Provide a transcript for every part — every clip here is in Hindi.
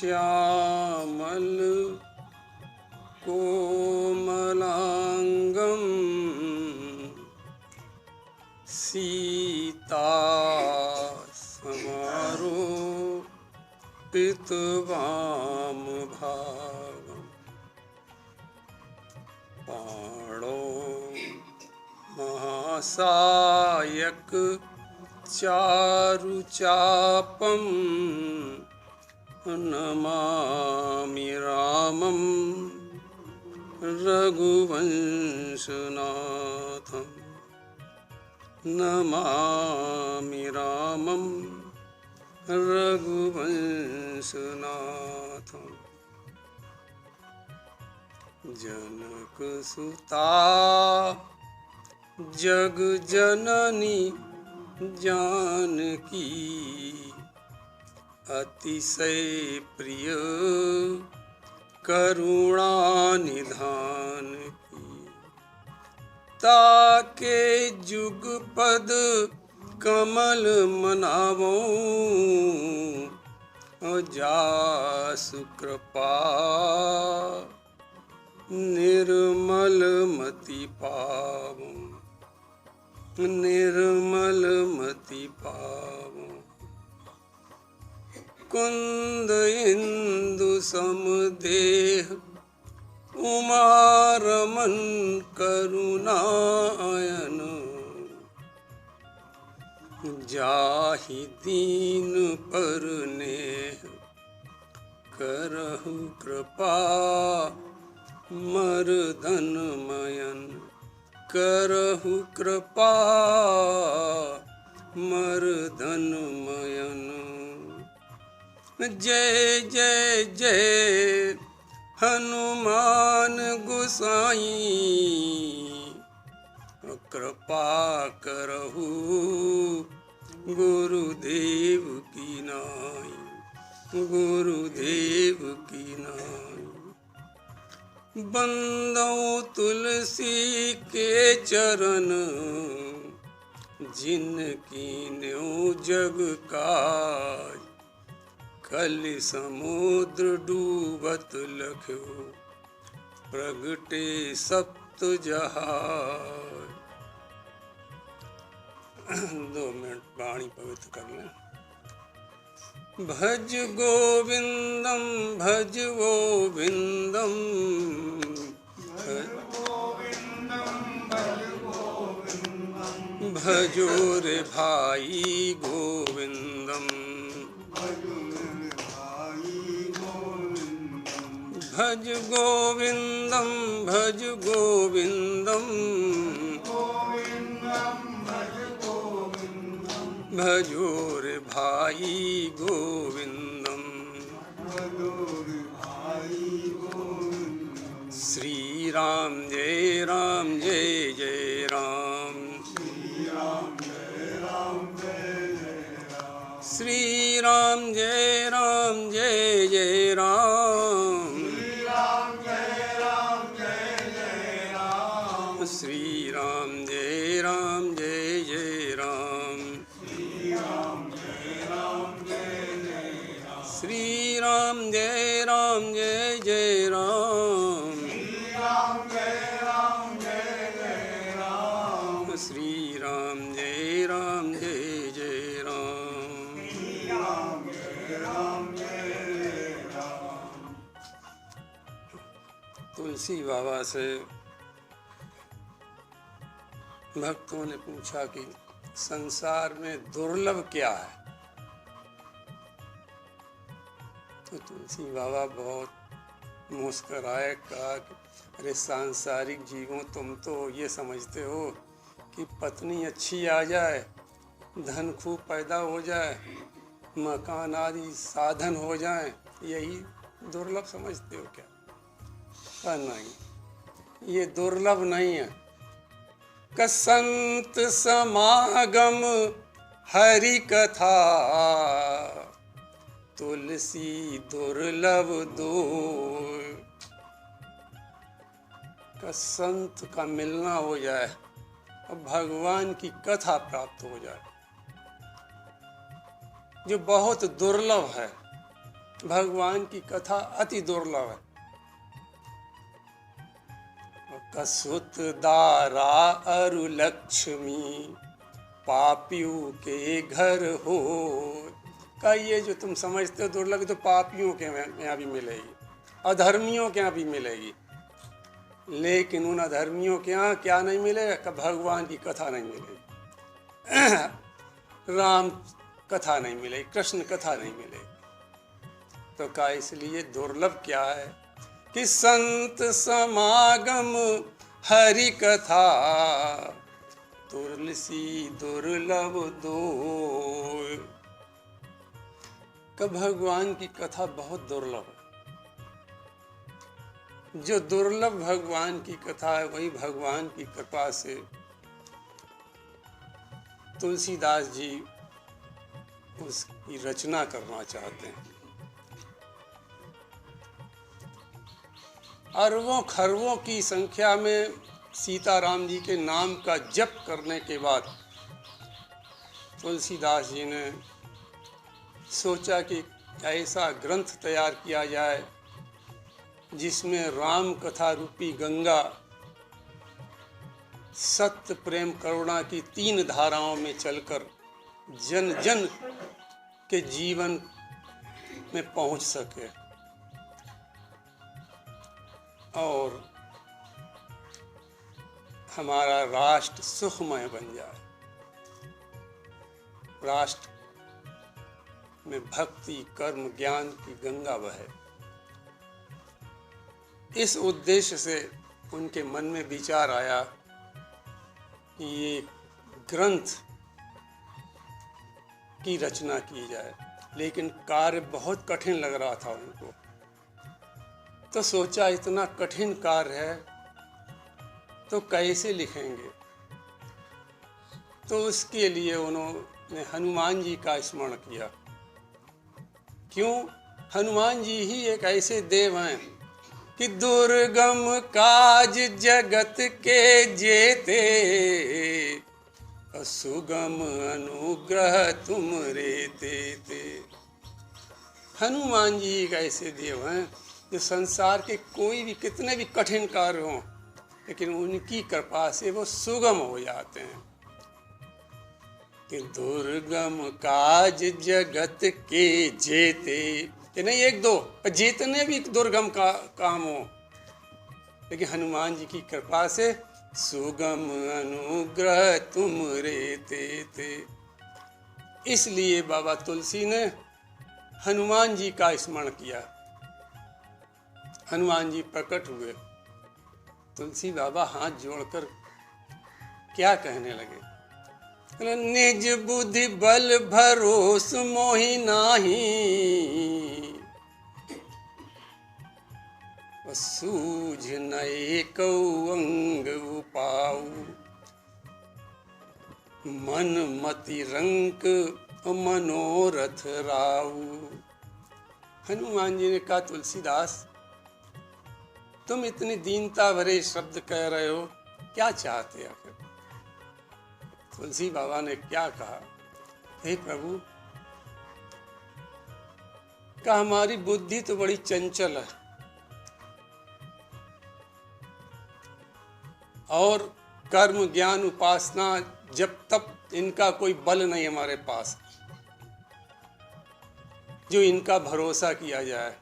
श्यामल कोमलांगम सीता समारोपितवाम भागम पाणो महासायक चारुचापम नमामि रामं रघुवंशनाथं नमामि रामं रघुवंशनाथं जनकसुता जगजननी जानकी अतिशय प्रिय करुणा निधान की ताके जुगपद कमल मनावो जासु कृपा निर्मल मति पावो निर्मल मति पावो कुंद इंदु समदेह उमारमन करुणायन जाहि दीन पर नेह करहु कृपा मर्दन मयन करहु कृपा मर्दन मयन जय जय जय हनुमान गोसाई कृपा करहु गुरुदेव की नाई गुरुदेव की नाई बंदो तुलसी के चरण जिनकी न्यो जग काज कल समुद्र डूबत लख्यो प्रगटे सप्त जहाज 2 मिनट वाणी पवित्र कर लें। भज गोविंदम भज गोविंदम भजो रे भाई गोविंदम भज गोविंदम भज गोविंदम भजो रे भाई गोविंदम श्री राम जय जय राम श्री राम जय जय राम श्री राम जय जय राम श्री राम जय जय राम श्री राम जय जय राम। तुलसी बाबा से भक्तों ने पूछा कि संसार में दुर्लभ क्या है, तो तुलसी बाबा बहुत मुस्कराए, कहा कि अरे सांसारिक जीवों, तुम तो ये समझते हो कि पत्नी अच्छी आ जाए, धन खूब पैदा हो जाए, मकान आदि साधन हो जाए, यही दुर्लभ समझते हो क्या? नहीं, ये दुर्लभ नहीं है। संत समागम हरि कथा तुलसी दुर्लभ दो। संत का मिलना हो जाए और भगवान की कथा प्राप्त हो जाए, जो बहुत दुर्लभ है। भगवान की कथा अति दुर्लभ है। कसुत दारा अरु लक्ष्मी पापियों के घर हो। का ये जो तुम समझते हो दुर्लभ, तो पापियों के यहाँ भी मिलेगी, अधर्मियों के यहाँ भी मिलेगी, लेकिन उन अधर्मियों के यहाँ क्या नहीं मिलेगा? का भगवान की कथा नहीं मिलेगी, राम कथा नहीं मिलेगी, कृष्ण कथा नहीं मिलेगी। तो का इसलिए दुर्लभ क्या है कि संत समागम हरि कथा तुलसी दुर्लभ दो। का भगवान की कथा बहुत दुर्लभ है। जो दुर्लभ भगवान की कथा है वही भगवान की कृपा से तुलसीदास जी उसकी रचना करना चाहते हैं। अरबों खरबों की संख्या में सीताराम जी के नाम का जप करने के बाद तुलसीदास जी ने सोचा कि ऐसा ग्रंथ तैयार किया जाए जिसमें राम कथा रूपी गंगा सत्य प्रेम करुणा की 3 धाराओं में चलकर जन जन के जीवन में पहुंच सके और हमारा राष्ट्र सुखमय बन जाए, राष्ट्र में भक्ति कर्म ज्ञान की गंगा बहे। इस उद्देश्य से उनके मन में विचार आया कि ये ग्रंथ की रचना की जाए, लेकिन कार्य बहुत कठिन लग रहा था उनको। तो सोचा इतना कठिन कार्य है तो कैसे लिखेंगे? तो उसके लिए उन्होंने हनुमान जी का स्मरण किया। क्यों? हनुमान जी ही एक ऐसे देव हैं कि दुर्गम काज जगत के जेते सुगम अनुग्रह तुम रे देते। हनुमान जी एक ऐसे देव हैं जो संसार के कोई भी कितने भी कठिन कार्य हों, लेकिन उनकी कृपा से वो सुगम हो जाते हैं। कि दुर्गम काज जगत के जेते, कि नहीं एक दो जितने भी दुर्गम का काम हो, लेकिन हनुमान जी की कृपा से सुगम अनुग्रह तुम रे देते। इसलिए बाबा तुलसी ने हनुमान जी का स्मरण किया। हनुमान जी प्रकट हुए। तुलसी बाबा हाथ जोड़कर क्या कहने लगे? निज बुद्धि बल भरोस मोहि नाही, सूझ नए कऊ अंग उपाऊ, मन मति रंक मनोरथ राऊ। हनुमान जी ने कहा, तुलसीदास तुम इतनी दीनता भरे शब्द कह रहे हो, क्या चाहते आखिर? तुलसी बाबा ने क्या कहा? हे प्रभु, का हमारी बुद्धि तो बड़ी चंचल है और कर्म ज्ञान उपासना जब तब इनका कोई बल नहीं हमारे पास जो इनका भरोसा किया जाए।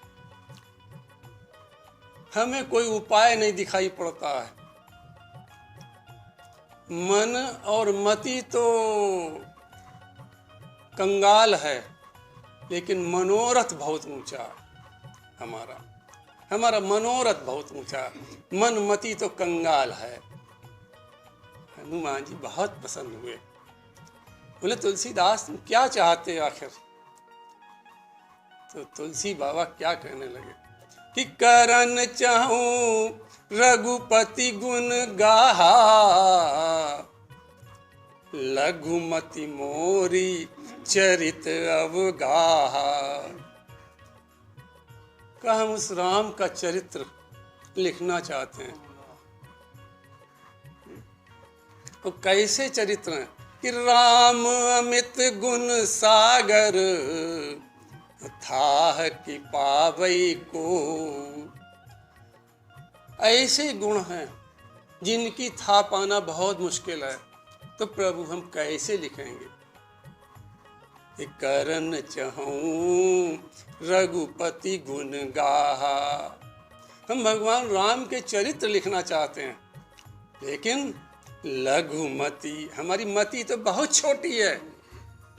हमें कोई उपाय नहीं दिखाई पड़ता है। मन और मति तो कंगाल है, लेकिन मनोरथ बहुत ऊंचा है। हमारा मनोरथ बहुत ऊंचा, मन मति तो कंगाल है। हनुमान जी बहुत प्रसन्न हुए। बोले, तुलसीदास तुम क्या चाहते आखिर? तो तुलसी बाबा क्या कहने लगे कि करन चाहूं रघुपति गुण गाहा, लघुमति मोरी चरित अवगाहा। का हम उस राम का चरित्र लिखना चाहते हैं। तो कैसे चरित्र है कि राम अमित गुण सागर, थाह कि पावई को। ऐसे गुण हैं जिनकी था पाना बहुत मुश्किल है, तो प्रभु हम कैसे लिखेंगे? कि करन चहूँ रघुपति गुण गाहा। हम भगवान राम के चरित्र लिखना चाहते हैं, लेकिन लघुमति, हमारी मति तो बहुत छोटी है।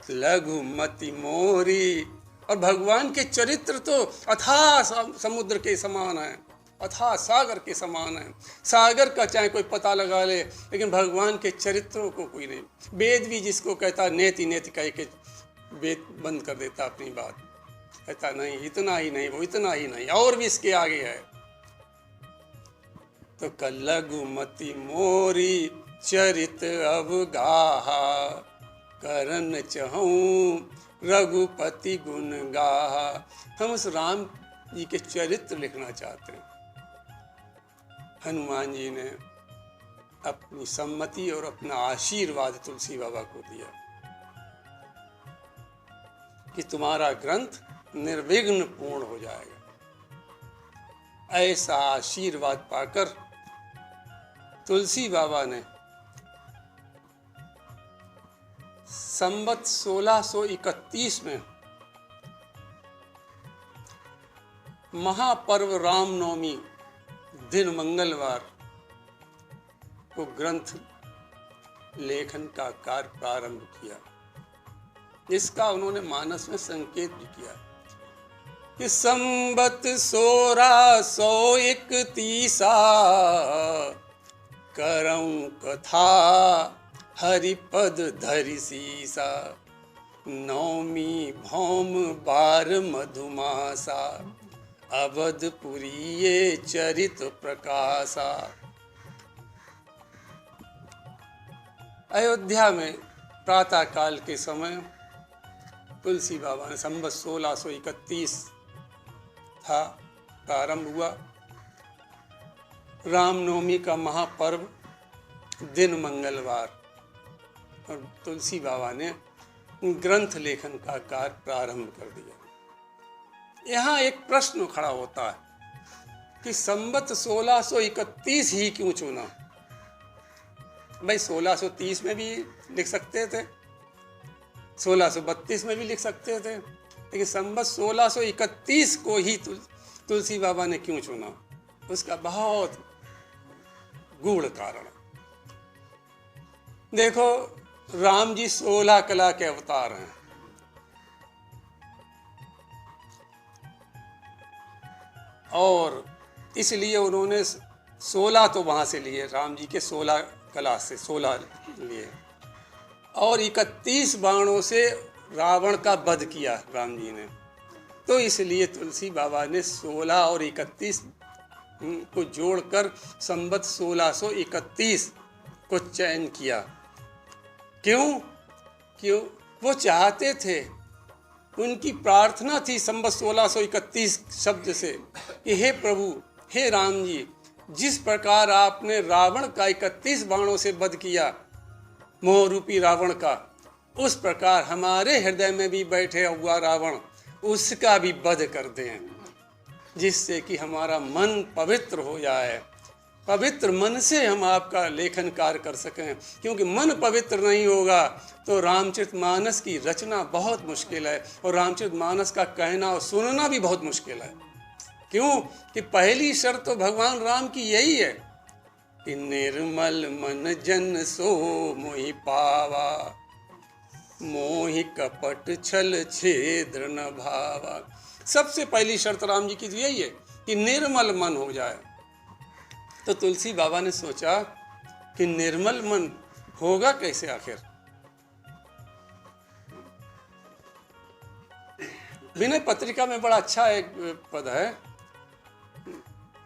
लघुमति मोरी, और भगवान के चरित्र तो अथाह समुद्र के समान है, अथाह सागर के समान है। सागर का चाहे कोई पता लगा ले, लेकिन भगवान के चरित्रों को कोई नहीं। वेद भी जिसको कहता नेति नेति कह के वेद बंद कर देता अपनी बात, कहता नहीं इतना ही नहीं, वो इतना ही नहीं, और भी इसके आगे है। तो लघुमति मोरी चरित अवगाहा, करन चहूँ रघुपति गुण गाहा। हम उस राम जी के चरित्र लिखना चाहते हैं। हनुमान जी ने अपनी सम्मति और अपना आशीर्वाद तुलसी बाबा को दिया कि तुम्हारा ग्रंथ निर्विघ्न पूर्ण हो जाएगा। ऐसा आशीर्वाद पाकर तुलसी बाबा ने संवत 1631 में महापर्व रामनवमी दिन मंगलवार को ग्रंथ लेखन का कार्य प्रारंभ किया। इसका उन्होंने मानस में संकेत भी किया कि संवत 1631 करऊं कथा हरिपद धरि सीसा, नौमी भौम बार मधुमासा, अवधपुरी ये चरित प्रकाशा। अयोध्या में प्रातः काल के समय तुलसी बाबा ने संवत 1631 था प्रारंभ हुआ। रामनवमी का महापर्व दिन मंगलवार, और तुलसी बाबा ने ग्रंथ लेखन का कार्य प्रारंभ कर दिया। यहाँ एक प्रश्न खड़ा होता है कि संवत 1631 ही क्यों चुना? भाई 1630 में भी लिख सकते थे, 1632 में भी लिख सकते थे, लेकिन संवत 1631 को ही तुलसी बाबा ने क्यों चुना? उसका बहुत गूढ़ कारण। देखो, राम जी 16 कला के अवतार हैं। और इसलिए उन्होंने 16 तो वहां से लिए, राम जी के 16 कला से 16 लिए, और 31 बाणों से रावण का वध किया राम जी ने। तो इसलिए तुलसी बाबा ने 16 और 31 को जोड़कर संवत 1631 को चयन किया। क्यों? वो चाहते थे, उनकी प्रार्थना थी संवत 1631 शब्द से कि हे प्रभु, हे राम जी, जिस प्रकार आपने रावण का 31 बाणों से वध किया, मोह रूपी रावण का, उस प्रकार हमारे हृदय में भी बैठे हुआ रावण, उसका भी वध कर दें, जिससे कि हमारा मन पवित्र हो जाए। पवित्र मन से हम आपका लेखन कार्य कर सकें, क्योंकि मन पवित्र नहीं होगा तो रामचरितमानस की रचना बहुत मुश्किल है, और रामचरितमानस का कहना और सुनना भी बहुत मुश्किल है। क्यों? कि पहली शर्त तो भगवान राम की यही है कि निर्मल मन जन सो मोहि पावा, मोहि कपट छल छेद्र न भावा। सबसे पहली शर्त राम जी की तो यही है कि निर्मल मन हो जाए। तो तुलसी बाबा ने सोचा कि निर्मल मन होगा कैसे आखिर? विनय पत्रिका में बड़ा अच्छा एक पद है,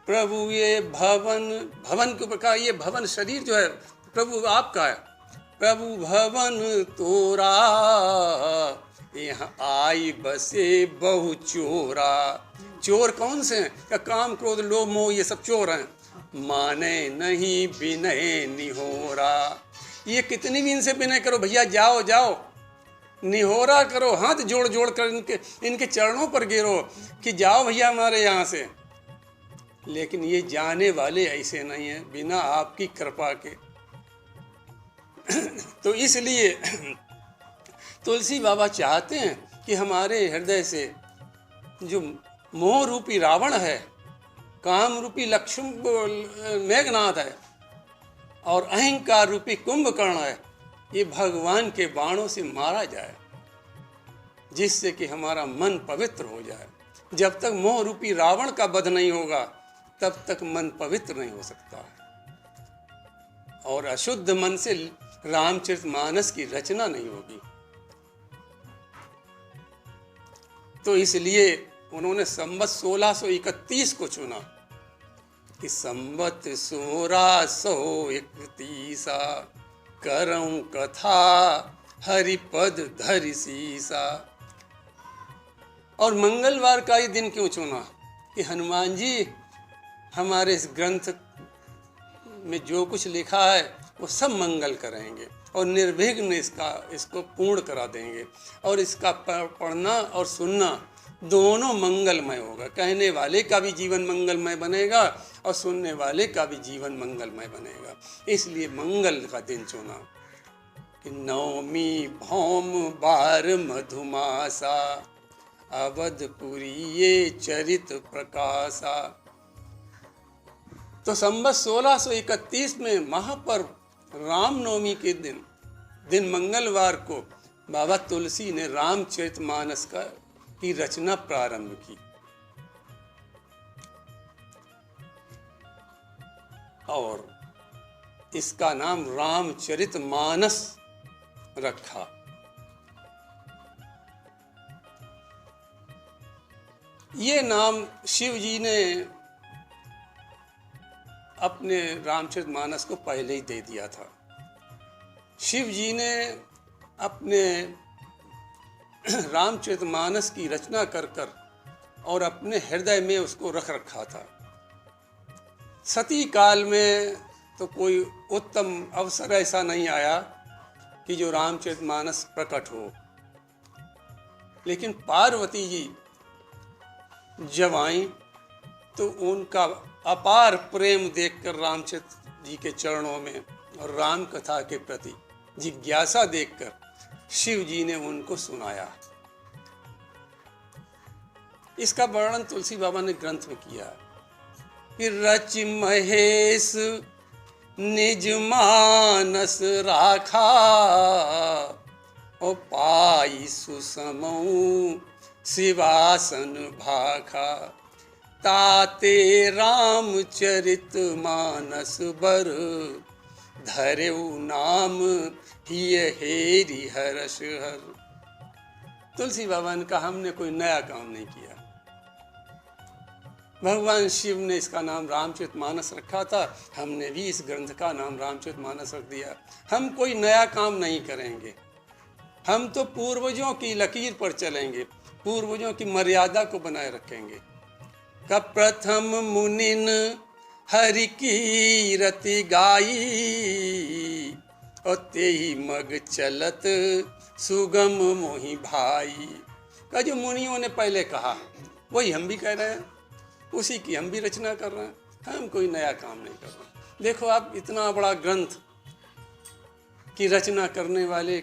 प्रभु ये भवन के प्रकार, ये भवन शरीर जो है प्रभु आपका है। प्रभु भवन तोरा, यहाँ आई बसे बहु चोरा। चोर कौन से हैं? क्या काम क्रोध लोभ मोह ये सब चोर हैं। माने नहीं विनय निहोरा, ये कितनी भी इनसे विनय करो, भैया जाओ जाओ, निहोरा करो, हाथ जोड़ जोड़ कर इनके चरणों पर गिरो कि जाओ भैया हमारे यहाँ से। लेकिन ये जाने वाले ऐसे नहीं हैं बिना आपकी कृपा के। तो इसलिए तुलसी बाबा चाहते हैं कि हमारे हृदय से जो मोह रूपी रावण है, काम रूपी लक्ष्मण मेघनाथ है और अहंकार रूपी कुंभकर्ण है, ये भगवान के बाणों से मारा जाए, जिससे कि हमारा मन पवित्र हो जाए। जब तक मोह रूपी रावण का वध नहीं होगा तब तक मन पवित्र नहीं हो सकता और अशुद्ध मन से रामचरितमानस की रचना नहीं होगी। तो इसलिए उन्होंने संवत 1631 को चुना कि संवत 1631 करऊं कथा हरिपद धरि सीसा। और मंगलवार का ही दिन क्यों चुना कि हनुमान जी हमारे इस ग्रंथ में जो कुछ लिखा है वो सब मंगल करेंगे और निर्विघ्न इसको पूर्ण करा देंगे और इसका पढ़ना और सुनना दोनों मंगलमय होगा। कहने वाले का भी जीवन मंगलमय बनेगा और सुनने वाले का भी जीवन मंगलमय बनेगा। इसलिए मंगल का दिन चुना कि नवमी भौम बार मधुमासा अवधपुरी ये चरित प्रकाशा। तो संवत 1631 में महापर्व रामनवमी के दिन मंगलवार को बाबा तुलसी ने रामचरितमानस की रचना प्रारंभ की और इसका नाम रामचरितमानस रखा। ये नाम शिव जी ने अपने रामचरितमानस को पहले ही दे दिया था। शिव जी ने अपने रामचरितमानस की रचना कर और अपने हृदय में उसको रख रखा था। सती काल में तो कोई उत्तम अवसर ऐसा नहीं आया कि जो रामचरितमानस प्रकट हो, लेकिन पार्वती जी जब आई तो उनका अपार प्रेम देखकर रामचंद्र जी के चरणों में और राम कथा के प्रति जिज्ञासा देखकर शिव जी ने उनको सुनाया। इसका वर्णन तुलसी बाबा ने ग्रंथ में किया कि रच महेश निज मानस राखा और पाई सुसमऊ शिवासन भाखा ताते रामचरित मानस बर धरेउ नाम हिय हेरि हरष हर। तुलसी बाबा ने कहा हमने कोई नया काम नहीं किया। भगवान शिव ने इसका नाम रामचरितमानस रखा था, हमने भी इस ग्रंथ का नाम रामचरितमानस रख दिया। हम कोई नया काम नहीं करेंगे, हम तो पूर्वजों की लकीर पर चलेंगे, पूर्वजों की मर्यादा को बनाए रखेंगे। का प्रथम मुनिन हरि की रति गाई और तेहि मग चलत सुगम मोहि भाई। का जो मुनियों ने पहले कहा वही हम भी कह रहे हैं, उसी की हम भी रचना कर रहे हैं, हम कोई नया काम नहीं कर रहे। देखो आप इतना बड़ा ग्रंथ की रचना करने वाले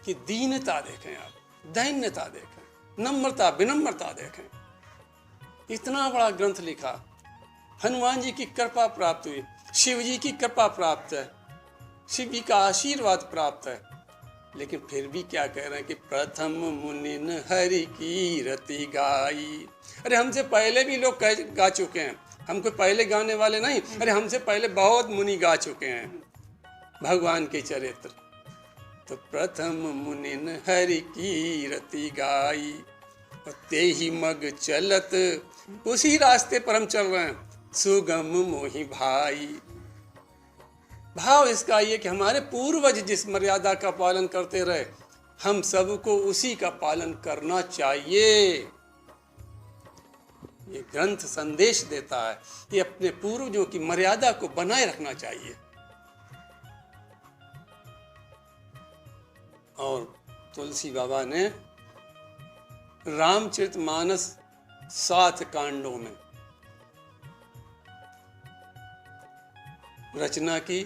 की दीनता देखें, आप दैन्यता देखें, नम्रता विनम्रता देखें। इतना बड़ा ग्रंथ लिखा, हनुमान जी की कृपा प्राप्त हुई, शिव जी की कृपा प्राप्त है, शिव जी का आशीर्वाद प्राप्त है, लेकिन फिर भी क्या कह रहे हैं कि प्रथम मुनिन हरि की रति गाई। अरे हमसे पहले भी लोग गा चुके हैं, हमको पहले गाने वाले नहीं, अरे हमसे पहले बहुत मुनि गा चुके हैं भगवान के चरित्र। तो प्रथम मुनिन हरि की रति गाई और तेहि मग चलत, उसी रास्ते पर हम चल रहे हैं, सुगम मोहि भाई। भाव इसका ये कि हमारे पूर्वज जिस मर्यादा का पालन करते रहे, हम सबको उसी का पालन करना चाहिए। ये ग्रंथ संदेश देता है कि अपने पूर्वजों की मर्यादा को बनाए रखना चाहिए। और तुलसी बाबा ने रामचरितमानस 7 कांडों में रचना की।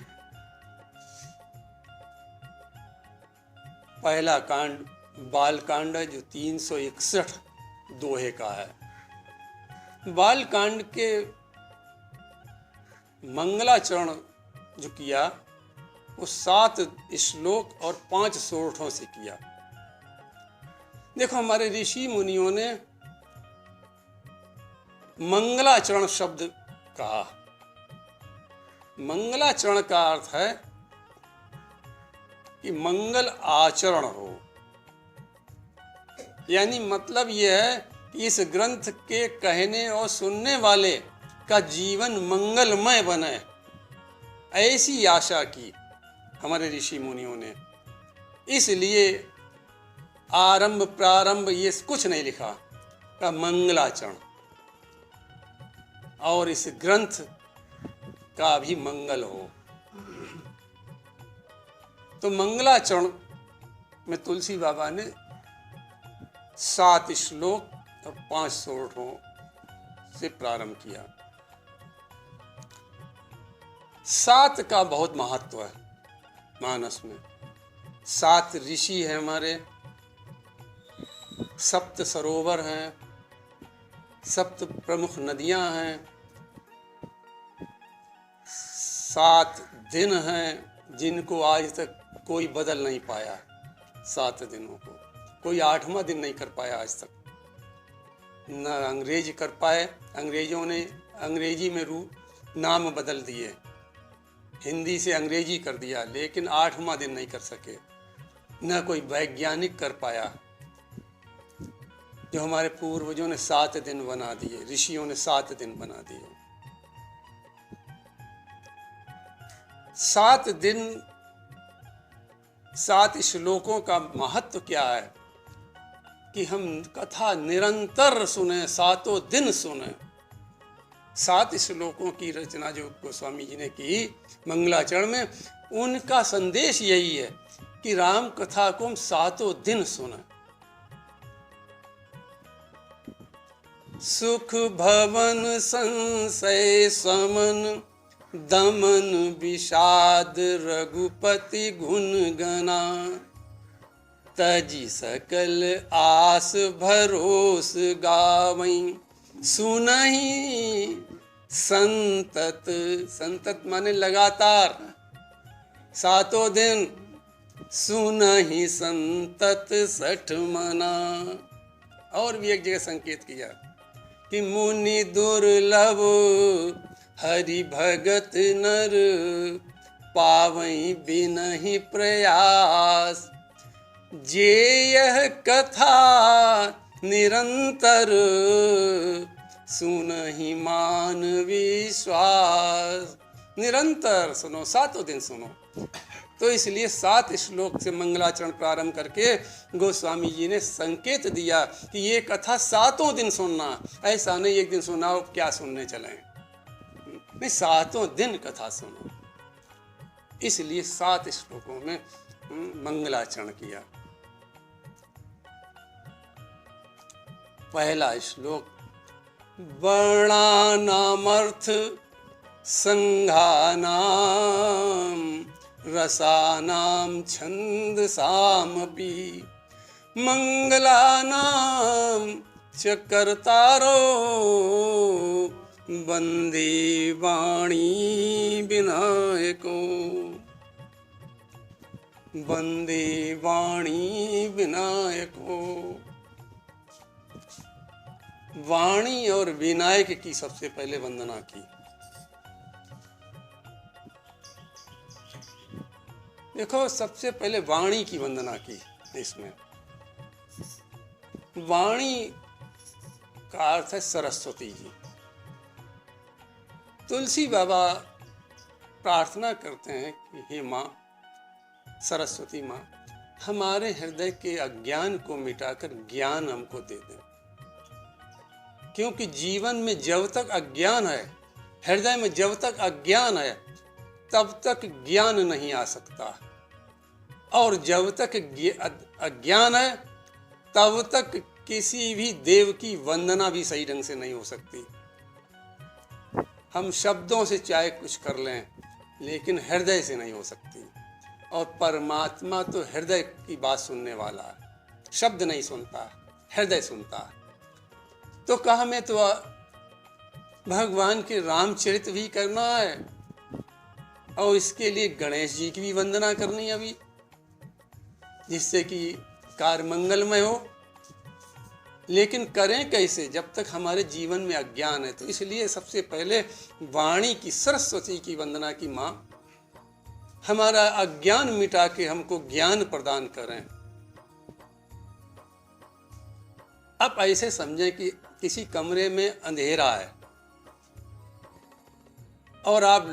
पहला कांड बाल कांड है जो 361 दोहे का है। बाल कांड के मंगलाचरण जो किया वो 7 श्लोक और 5 सोरठों से किया। देखो हमारे ऋषि मुनियों ने मंगलाचरण शब्द कहा। मंगलाचरण का अर्थ है कि मंगल आचरण हो, यानी मतलब यह है कि इस ग्रंथ के कहने और सुनने वाले का जीवन मंगलमय बने, ऐसी आशा की हमारे ऋषि मुनियों ने। इसलिए आरंभ प्रारंभ ये कुछ नहीं लिखा, का मंगलाचरण, और इस ग्रंथ का भी मंगल हो। तो मंगलाचरण में तुलसी बाबा ने 7 श्लोक और 5 सोरठों से प्रारंभ किया। 7 का बहुत महत्व है मानस में। 7 ऋषि हैं हमारे, 7 सरोवर हैं, 7 प्रमुख नदियां हैं, 7 दिन हैं जिनको आज तक कोई बदल नहीं पाया। 7 दिनों को कोई 8वां दिन नहीं कर पाया आज तक। न अंग्रेज कर पाए, अंग्रेजों ने अंग्रेजी में नाम बदल दिए, हिंदी से अंग्रेजी कर दिया, लेकिन 8वां दिन नहीं कर सके। न कोई वैज्ञानिक कर पाया। जो हमारे पूर्वजों ने 7 दिन बना दिए, ऋषियों ने 7 दिन बना दिए। 7 दिन 7 श्लोकों का महत्व क्या है कि हम कथा निरंतर सुने, 7 दिन सुने। 7 श्लोकों की रचना जो गोस्वामी जी ने की मंगलाचरण में, उनका संदेश यही है कि राम कथा को हम 7 दिन सुने। सुख भवन संशय समन दमन विषाद रघुपति गुण गना, तजी सकल आस भरोस गावई, सुनहि संतत। संतत माने लगातार, 7 दिन सुनहि संतत 60 मना। और भी एक जगह संकेत किया कि मुनि दुर्लभ हरि भगत नर, पावई बिनहि प्रयास, जे यह कथा निरंतर, सुनहि मान विश्वास। निरंतर सुनो, 7 दिन सुनो। तो इसलिए 7 श्लोक से मंगलाचरण प्रारंभ करके गोस्वामी जी ने संकेत दिया कि ये कथा 7 दिन सुनना। ऐसा नहीं एक दिन सुनाओ क्या सुनने चले, नहीं, 7 दिन कथा सुनो। इसलिए 7 श्लोकों में मंगलाचरण किया। पहला श्लोक, वर्णानामर्थ संघानाम रसानाम छंदसामपि, मंगलानाम च कर्तारो, वंदे वाणी विनायको, वंदे वाणी विनायको। वाणी और विनायक की सबसे पहले वंदना की। देखो, सबसे पहले वाणी की वंदना की। इसमें वाणी का अर्थ है सरस्वती जी। तुलसी बाबा प्रार्थना करते हैं कि हे माँ सरस्वती माँ, हमारे हृदय के अज्ञान को मिटाकर ज्ञान हमको दे दें। क्योंकि जीवन में जब तक अज्ञान है, हृदय में जब तक अज्ञान है, तब तक ज्ञान नहीं आ सकता। और जब तक अज्ञान है तब तक किसी भी देव की वंदना भी सही ढंग से नहीं हो सकती। हम शब्दों से चाहे कुछ कर लें लेकिन हृदय से नहीं हो सकती। और परमात्मा तो हृदय की बात सुनने वाला है, शब्द नहीं सुनता, हृदय सुनता है। तो कहा मैं तो भगवान के रामचरित भी करना है और इसके लिए गणेश जी की भी वंदना करनी है अभी, जिससे कि कार्य मंगलमय हो। लेकिन करें कैसे जब तक हमारे जीवन में अज्ञान है? तो इसलिए सबसे पहले वाणी की, सरस्वती की वंदना की माँ हमारा अज्ञान मिटा के हमको ज्ञान प्रदान करें। अब ऐसे समझें कि किसी कमरे में अंधेरा है और आप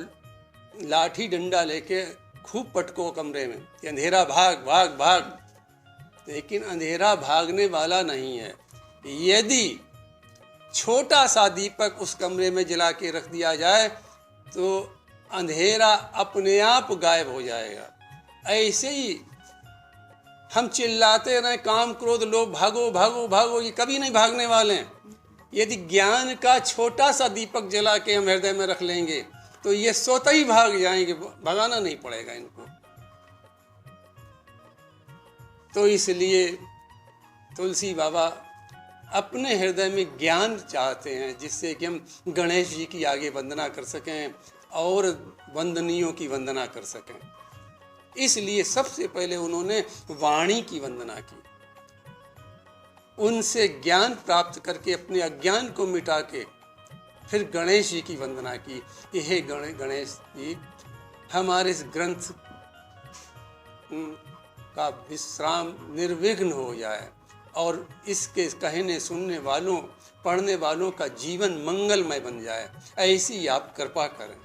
लाठी डंडा लेके खूब पटको कमरे में कि अंधेरा भाग भाग भाग, लेकिन अंधेरा भागने वाला नहीं है। यदि छोटा सा दीपक उस कमरे में जला के रख दिया जाए तो अंधेरा अपने आप गायब हो जाएगा। ऐसे ही हम चिल्लाते रहें काम क्रोध लोभ भागो भागो भागो, ये कभी नहीं भागने वाले हैं। यदि ज्ञान का छोटा सा दीपक जला के हम हृदय में रख लेंगे तो ये स्वतः ही भाग जाएंगे, भगाना नहीं पड़ेगा इनको। तो इसलिए तुलसी बाबा अपने हृदय में ज्ञान चाहते हैं, जिससे कि हम गणेश जी की आगे वंदना कर सकें और वंदनीयों की वंदना कर सकें। इसलिए सबसे पहले उन्होंने वाणी की वंदना की, उनसे ज्ञान प्राप्त करके अपने अज्ञान को मिटा के फिर गणेश जी की वंदना की कि हे गणेश जी, हमारे इस ग्रंथ का विश्राम निर्विघ्न हो जाए और इसके कहने सुनने वालों, पढ़ने वालों का जीवन मंगलमय बन जाए, ऐसी आप कृपा करें।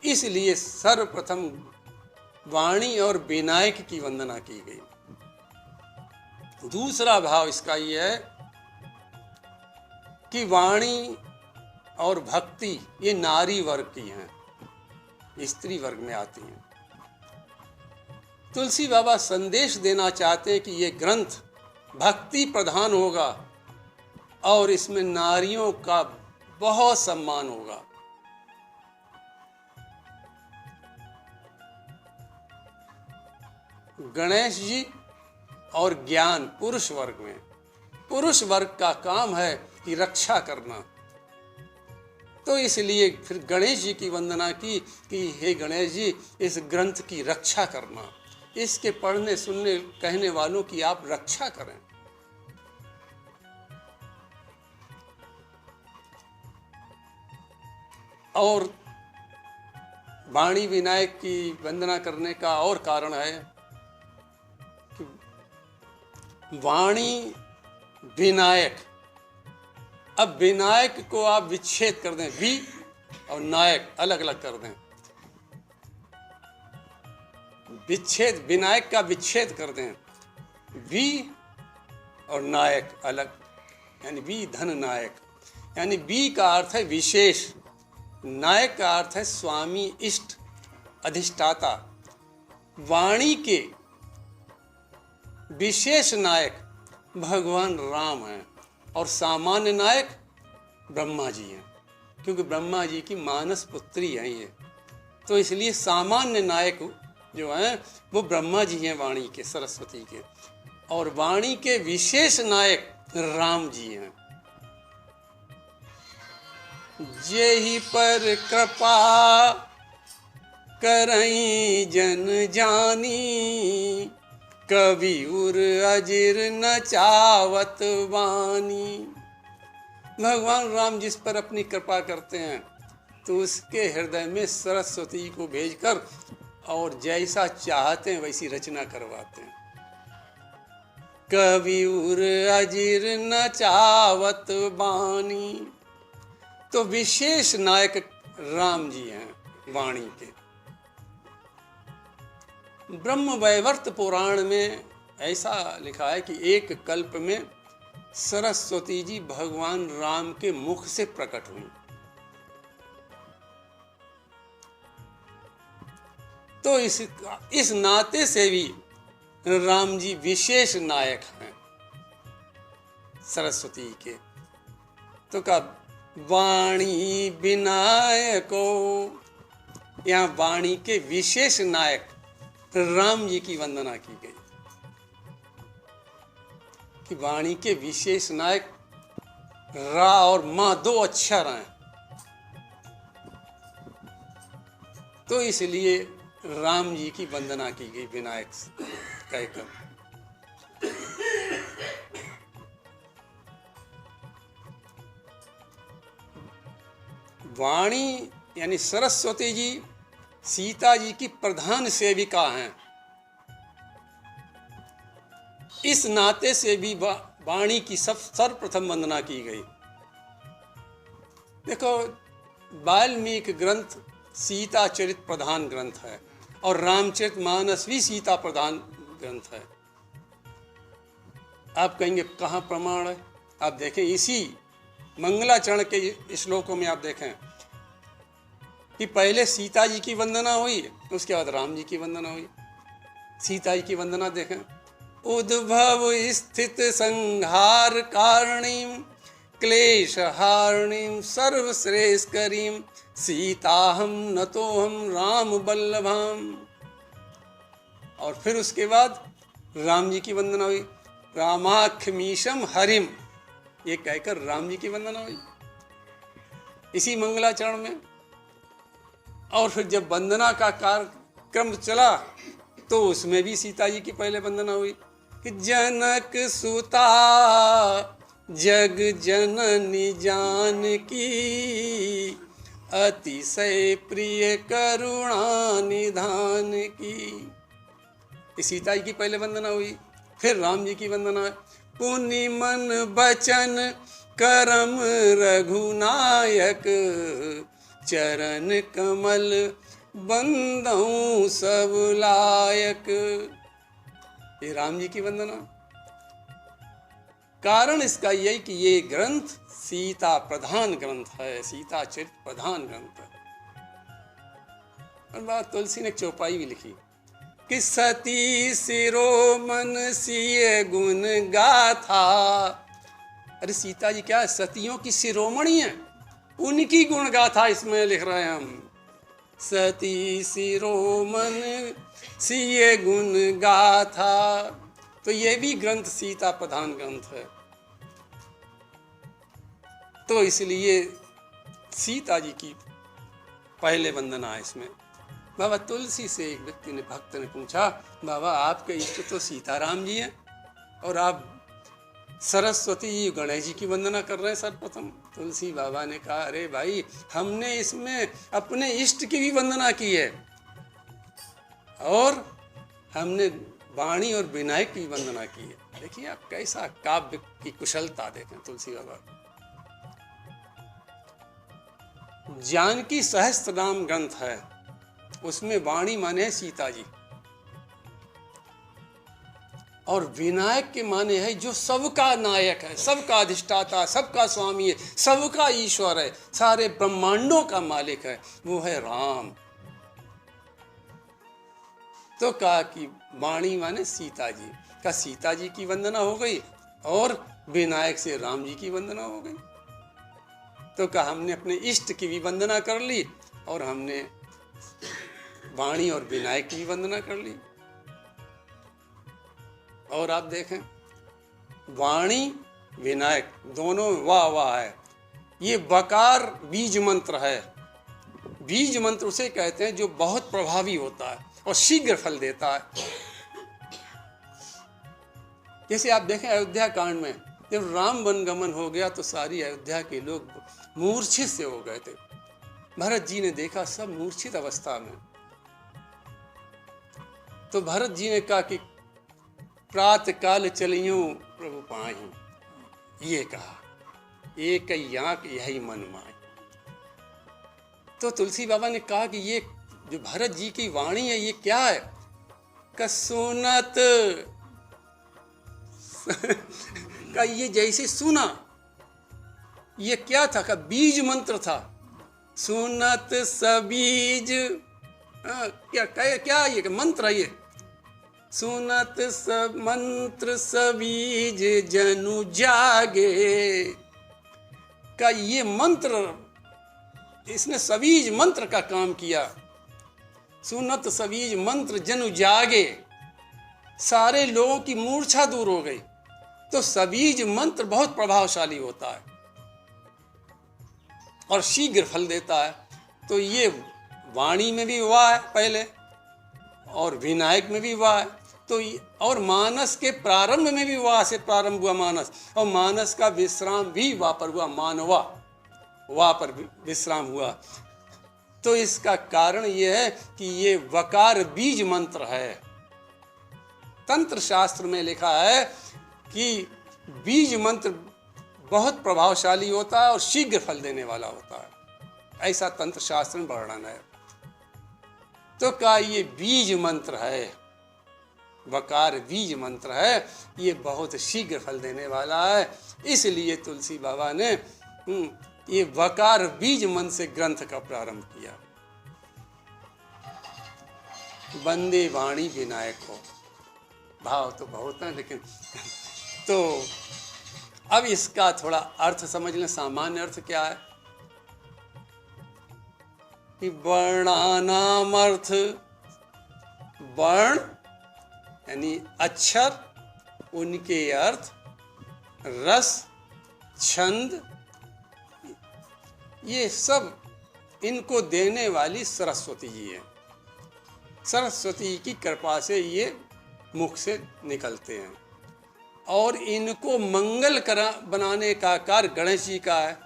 इसलिए सर्वप्रथम वाणी और विनायक की वंदना की गई। दूसरा भाव इसका यह है कि वाणी और भक्ति ये नारी वर्ग की हैं, स्त्री वर्ग में आती हैं। तुलसी बाबा संदेश देना चाहते हैं कि ये ग्रंथ भक्ति प्रधान होगा और इसमें नारियों का बहुत सम्मान होगा। गणेश जी और ज्ञान पुरुष वर्ग में, पुरुष वर्ग का काम है कि रक्षा करना। तो इसलिए फिर गणेश जी की वंदना की कि हे गणेश जी, इस ग्रंथ की रक्षा करना, इसके पढ़ने सुनने कहने वालों की आप रक्षा करें। और वाणी विनायक की वंदना करने का और कारण है कि वाणी विनायक, अब विनायक को आप विच्छेद कर दें, वि और नायक अलग अलग कर दें, विच्छेद, विनायक का विच्छेद कर दें, वी और नायक अलग, यानी वी धन नायक, यानी वी का अर्थ है विशेष, नायक का अर्थ है स्वामी, इष्ट, अधिष्ठाता। वाणी के विशेष नायक भगवान राम हैं और सामान्य नायक ब्रह्मा जी हैं, क्योंकि ब्रह्मा जी की मानस पुत्री हैं ये। तो इसलिए सामान्य नायक जो हैं वो ब्रह्मा जी हैं वाणी के, सरस्वती के, और वाणी के विशेष नायक राम जी हैं। जेहि पर कृपा करई जन जानी, कवि उर अजिर न चावत वानी। भगवान राम जिस पर अपनी कृपा करते हैं तो उसके हृदय में सरस्वती को भेजकर और जैसा चाहते हैं वैसी रचना करवाते हैं। कवि उर अजिर न चावत बानी। तो विशेष नायक राम जी हैं वाणी के। ब्रह्म वैवर्त पुराण में ऐसा लिखा है कि एक कल्प में सरस्वती जी भगवान राम के मुख से प्रकट हुई। तो इस नाते से भी राम जी विशेष नायक हैं सरस्वती के। तो का वाणी विनायको, यहाँ वाणी के विशेष नायक राम जी की वंदना की गई कि वाणी के विशेष नायक रा और माँ दो अक्षर हैं, तो इसलिए राम जी की वंदना की गई विनायक कहकर। वाणी यानी सरस्वती जी सीता जी की प्रधान सेविका हैं। इस नाते से भी वाणी की सर्वप्रथम वंदना की गई। देखो, वाल्मीकि ग्रंथ सीता चरित प्रधान ग्रंथ है और रामचरितमानस भी सीता प्रधान ग्रंथ है। आप कहेंगे कहाँ प्रमाण है? आप देखें इसी मंगलाचरण के श्लोकों में आप देखें कि पहले सीता जी की वंदना हुई, उसके बाद राम जी की वंदना हुई। सीता जी की वंदना देखें, उद्भव स्थित संहार कारणीम क्लेश हारणीम सर्वश्रेष्ठकरीम सीताहम नतोहम राम बल्लभाम। और फिर उसके बाद राम जी की वंदना हुई, रामाख्मीशम हरिम, ये कहकर राम जी की वंदना हुई इसी मंगलाचरण में। और फिर जब वंदना का कार्यक्रम चला तो उसमें भी सीता जी की पहले वंदना हुई कि जनक सुता जग जननी जानकी अतिशय प्रिय करुणा निधान की। इस सीता जी की पहले वंदना हुई। फिर राम जी की वंदना, पुनि मन बचन करम रघुनायक चरण कमल बंदऊं सब लायक। ये राम जी की वंदना। कारण इसका यही कि ये ग्रंथ सीता प्रधान ग्रंथ है, सीता चरित प्रधान ग्रंथ है। और बात तुलसी ने एक चौपाई भी लिखी कि सती शिरोमन सिय गुण गाथा। अरे सीता जी क्या है? सतियों की शिरोमणि है, उनकी गुण गाथा इसमें लिख रहे हैं हम। सती शिरोमन सिय गुण गाथा, तो ये भी ग्रंथ सीता प्रधान ग्रंथ है। तो इसलिए सीता जी की पहले वंदना है इसमें। बाबा तुलसी से एक व्यक्ति ने, भक्त ने पूछा, बाबा आपके इष्ट तो सीताराम जी हैं और आप सरस्वती जी गणेश जी की वंदना कर रहे हैं सर्वप्रथम। तुलसी बाबा ने कहा, अरे भाई हमने इसमें अपने इष्ट की भी वंदना की है और हमने वाणी और विनायक की वंदना की है। देखिए आप कैसा काव्य की कुशलता देखें तुलसी बाबा। जानकी सहस्त्रनाम ग्रंथ है, उसमें वाणी माने है सीता जी और विनायक के माने है जो सबका नायक है, सबका अधिष्ठाता, सबका स्वामी है, सबका ईश्वर है, सारे ब्रह्मांडों का मालिक है, वो है राम। तो कहा कि वाणी माने सीता जी का, सीता जी की वंदना हो गई और विनायक से राम जी की वंदना हो गई। तो कहा हमने अपने इष्ट की भी वंदना कर ली और हमने वाणी और विनायक की भी वंदना कर ली। और आप देखें वाणी विनायक दोनों वाह वाह है। ये वकार बीज मंत्र है। बीज मंत्र उसे कहते हैं जो बहुत प्रभावी होता है और शीघ्र फल देता है। जैसे आप देखें अयोध्या कांड में जब राम वनगमन हो गया तो सारी अयोध्या के लोग मूर्छित से हो गए थे। भरत जी ने देखा सब मूर्छित अवस्था में, तो भरत जी ने कहा कि प्रातः काल चलियो प्रभु पाही, ये कहा, एक आंख यही मन माही। तो तुलसी बाबा ने कहा कि ये जो भरत जी की वाणी है ये क्या है? का सुनत का ये जैसे सुना, ये क्या था? का बीज मंत्र था। सुनत सबीज क्या ये मंत्र है ये, सुनत सब मंत्र सबीज जनु जागे का ये मंत्र, इसने सबीज मंत्र का काम किया। सुनत सबीज मंत्र जनु जागे, सारे लोगों की मूर्छा दूर हो गई। तो सबीज मंत्र बहुत प्रभावशाली होता है और शीघ्र फल देता है। तो ये वाणी में भी हुआ है पहले और विनायक में भी हुआ है, तो और मानस के प्रारंभ में भी हुआ से प्रारंभ हुआ मानस, और मानस का विश्राम भी वहाँ पर हुआ, मानवा वहाँ पर विश्राम हुआ। तो इसका कारण यह है कि ये वकार बीज मंत्र है। तंत्र शास्त्र में लिखा है कि बीज मंत्र बहुत प्रभावशाली होता है और शीघ्र फल देने वाला होता है, ऐसा तंत्र शास्त्र में वर्णन है। तो क्या ये बीज मंत्र है, वकार बीज मंत्र है, ये बहुत शीघ्र फल देने वाला है। इसलिए तुलसी बाबा ने ये वकार बीज मंत्र से ग्रंथ का प्रारंभ किया। वंदे वाणी विनायक को, भाव तो बहुत है, लेकिन तो अब इसका थोड़ा अर्थ समझ लें। सामान्य अर्थ क्या है कि वर्णानाम अर्थ, वर्ण यानी अक्षर, उनके अर्थ, रस, छंद, ये सब इनको देने वाली सरस्वती जी है। सरस्वती की कृपा से ये मुख से निकलते हैं और इनको मंगल बनाने का कार्य गणेश जी का है।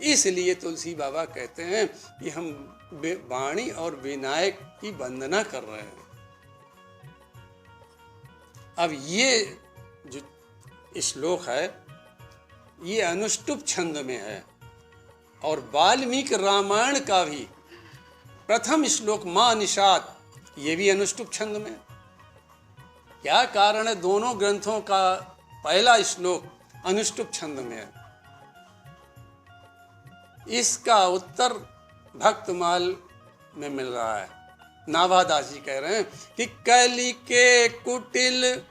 इसलिए तुलसी बाबा कहते हैं कि हम वाणी और विनायक की वंदना कर रहे हैं। अब ये जो श्लोक है ये अनुष्टुप छंद में है और वाल्मीकि रामायण का भी प्रथम श्लोक मां निषाद ये भी अनुष्टुप छंद में। क्या कारण है दोनों ग्रंथों का पहला श्लोक अनुष्टुप छंद में है? इसका उत्तर भक्तमाल में मिल रहा है। नाभादास जी कह रहे हैं कि कलि के कुटिल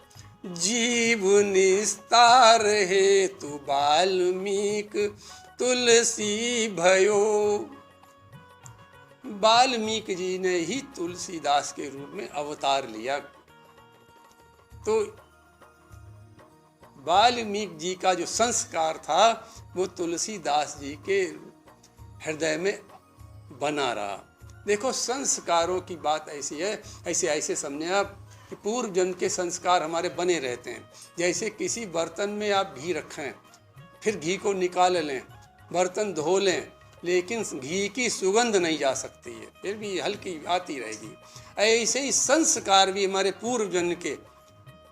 जीव निस्तार हेतु वाल्मीकि तुलसी भयो। वाल्मीकि जी ने ही तुलसीदास के रूप में अवतार लिया। तो वाल्मीकि जी का जो संस्कार था वो तुलसीदास जी के हृदय में बना रहा। देखो संस्कारों की बात ऐसी है, ऐसे समझे आप कि पूर्व जन्म के संस्कार हमारे बने रहते हैं। जैसे किसी बर्तन में आप घी रखें, फिर घी को निकाल लें, बर्तन धो लें, लेकिन घी की सुगंध नहीं जा सकती है, फिर भी हल्की आती रहेगी। ऐसे ही संस्कार भी हमारे पूर्व जन्म के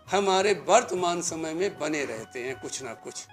हमारे वर्तमान समय में बने रहते हैं कुछ ना कुछ।